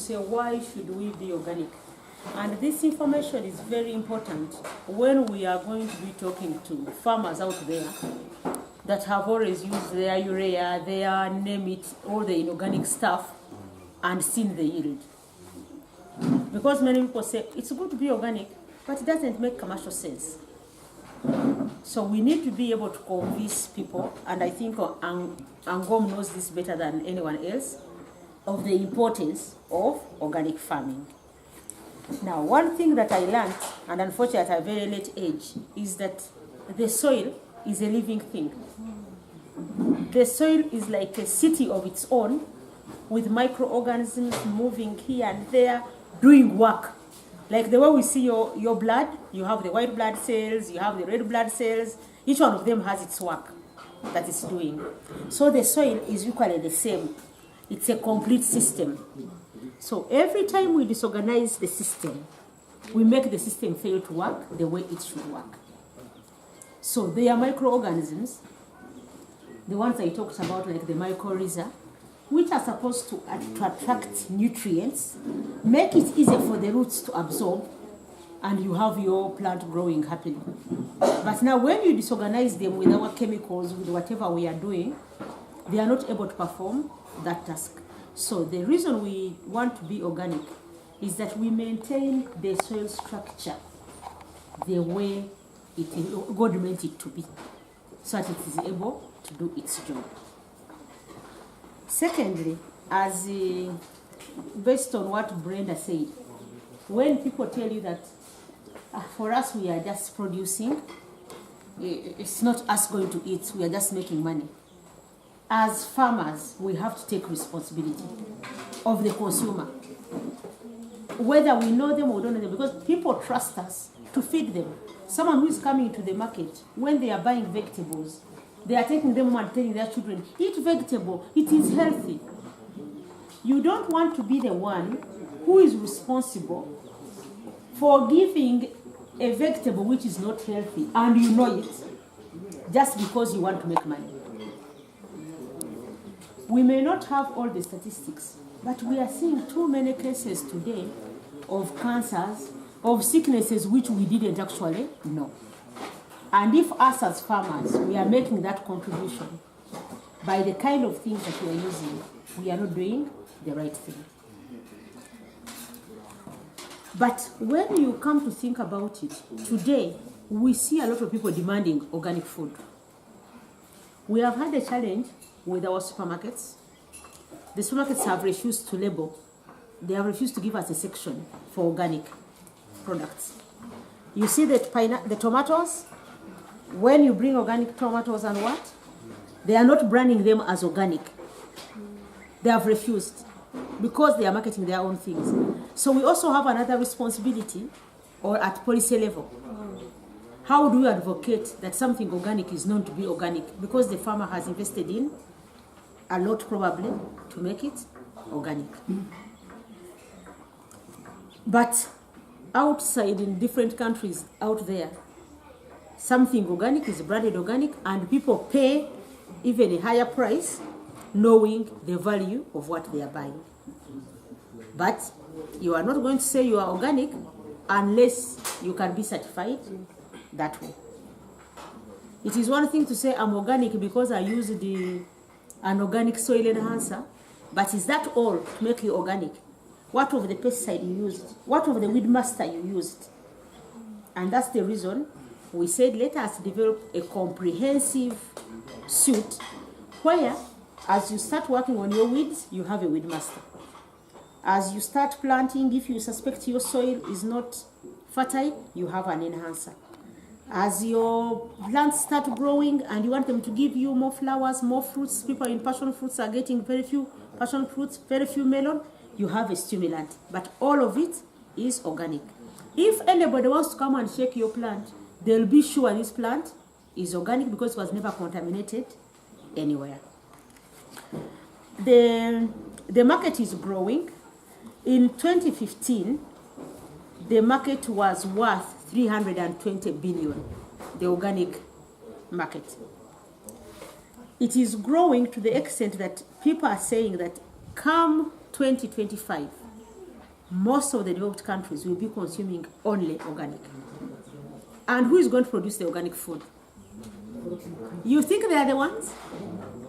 say, why should we be organic? And this information is very important when we are going to be talking to farmers out there that have always used their urea, their name it, all the inorganic stuff, and seen the yield. Because many people say, it's good to be organic, but it doesn't make commercial sense. So we need to be able to convince people, and I think Angom knows this better than anyone else, of the importance of organic farming. Now, one thing that I learned, and unfortunately at a very late age, is that the soil is a living thing. The soil is like a city of its own, with microorganisms moving here and there, doing work. Like the way we see your blood, you have the white blood cells, you have the red blood cells. Each one of them has its work that it's doing. So the soil is equally the same. It's a complete system. So every time we disorganize the system, we make the system fail to work the way it should work. So there are microorganisms, the ones I talked about, like the mycorrhiza, which are supposed to attract nutrients, make it easier for the roots to absorb, and you have your plant growing happily. But now when you disorganize them with our chemicals, with whatever we are doing, they are not able to perform that task. So the reason we want to be organic is that we maintain the soil structure the way God meant it to be, so that it is able to do its job. Secondly, based on what Brenda said, when people tell you that for us we are just producing, it's not us going to eat, we are just making money. As farmers, we have to take responsibility of the consumer, whether we know them or don't know them, because people trust us to feed them. Someone who is coming to the market, when they are buying vegetables, they are taking them and telling their children, eat vegetable, it is healthy. You don't want to be the one who is responsible for giving a vegetable which is not healthy, and you know it, just because you want to make money. We may not have all the statistics, but we are seeing too many cases today of cancers, of sicknesses which we didn't actually know. And if us as farmers, we are making that contribution by the kind of things that we are using, we are not doing the right thing. But when you come to think about it, today we see a lot of people demanding organic food. We have had a challenge with our supermarkets. The supermarkets have refused to label. They have refused to give us a section for organic products. You see the tomatoes, when you bring organic tomatoes and what? They are not branding them as organic. They have refused because they are marketing their own things. So we also have another responsibility, or at policy level. How do you advocate that something organic is known to be organic? Because the farmer has invested in a lot probably to make it organic. But outside, in different countries out there, something organic is branded organic, and people pay even a higher price knowing the value of what they are buying. But you are not going to say you are organic unless you can be certified that way. It is one thing to say I'm organic because I use an organic soil enhancer, but is that all to make you organic? What of the pesticide you used? What of the weed master you used? And that's the reason we said let us develop a comprehensive suite where as you start working on your weeds, you have a weed master. As you start planting, if you suspect your soil is not fertile, you have an enhancer. As your plants start growing and you want them to give you more flowers, more fruits, people in passion fruits are getting very few passion fruits, very few melon, you have a stimulant. But all of it is organic. If anybody wants to come and shake your plant, they'll be sure this plant is organic because it was never contaminated anywhere. The market is growing. In 2015, the market was worth 320 billion, the organic market. It is growing to the extent that people are saying that come 2025, most of the developed countries will be consuming only organic. And who is going to produce the organic food? You think they are the ones?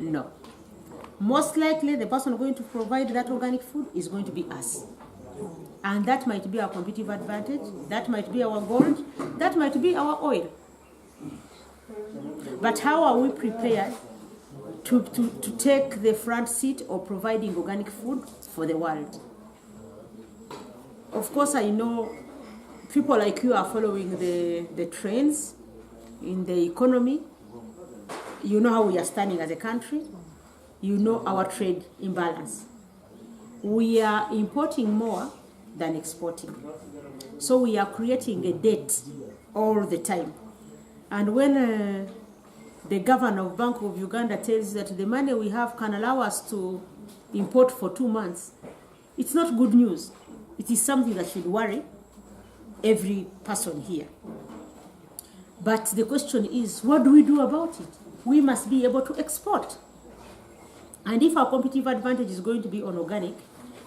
No. Most likely, the person going to provide that organic food is going to be us. And that might be our competitive advantage, that might be our gold, that might be our oil. But how are we prepared to take the front seat of providing organic food for the world? Of course, I know people like you are following the trends in the economy. You know how we are standing as a country. You know our trade imbalance. We are importing more than exporting. So we are creating a debt all the time. And when the governor of Bank of Uganda tells that the money we have can allow us to import for 2 months, it's not good news. It is something that should worry every person here. But the question is, what do we do about it? We must be able to export. And if our competitive advantage is going to be on organic,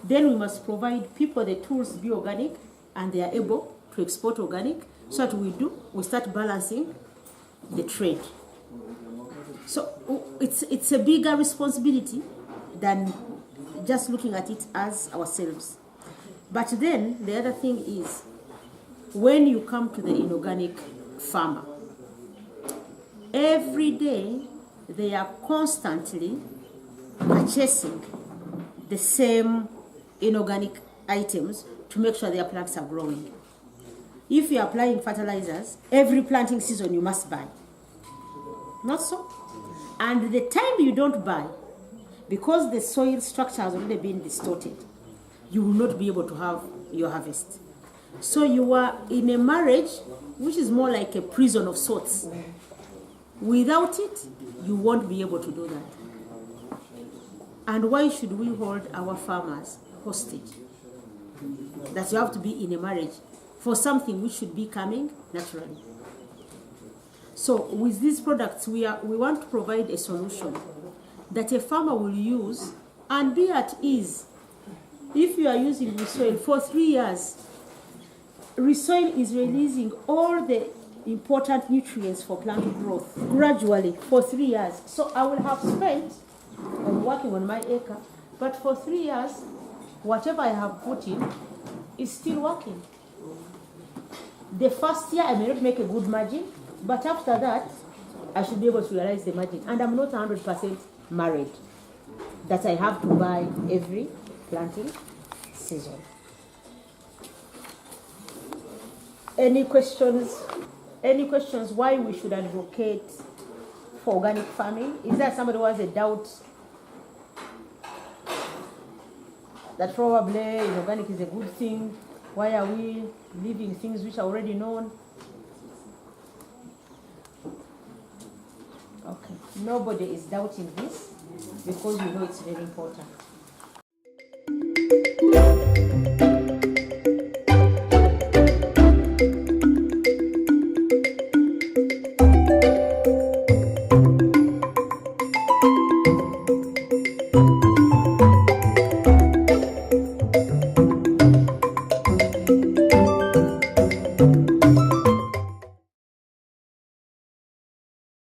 then we must provide people the tools to be organic, and they are able to export organic. So what we start balancing the trade. So it's a bigger responsibility than just looking at it as ourselves. But then the other thing is, when you come to the inorganic farmer, every day they are constantly purchasing the same inorganic items to make sure their plants are growing. If you are applying fertilizers, every planting season you must buy. Not so? And the time you don't buy, because the soil structure has already been distorted, you will not be able to have your harvest. So you are in a marriage which is more like a prison of sorts. Without it, you won't be able to do that. And why should we hold our farmers hostage? That you have to be in a marriage for something which should be coming naturally. So with these products, we want to provide a solution that a farmer will use and be at ease. If you are using Resoil for 3 years, Resoil is releasing all the important nutrients for plant growth gradually for 3 years. So I will have spent on working on my acre, but for 3 years, whatever I have put in is still working. The first year I may not make a good margin, but after that, I should be able to realize the margin. And I'm not 100% married that I have to buy every planting season. Any questions? Any questions why we should advocate for organic farming? Is there somebody who has a doubt that probably organic is a good thing? Why are we leaving things which are already known? Okay, nobody is doubting this because we know it's very important.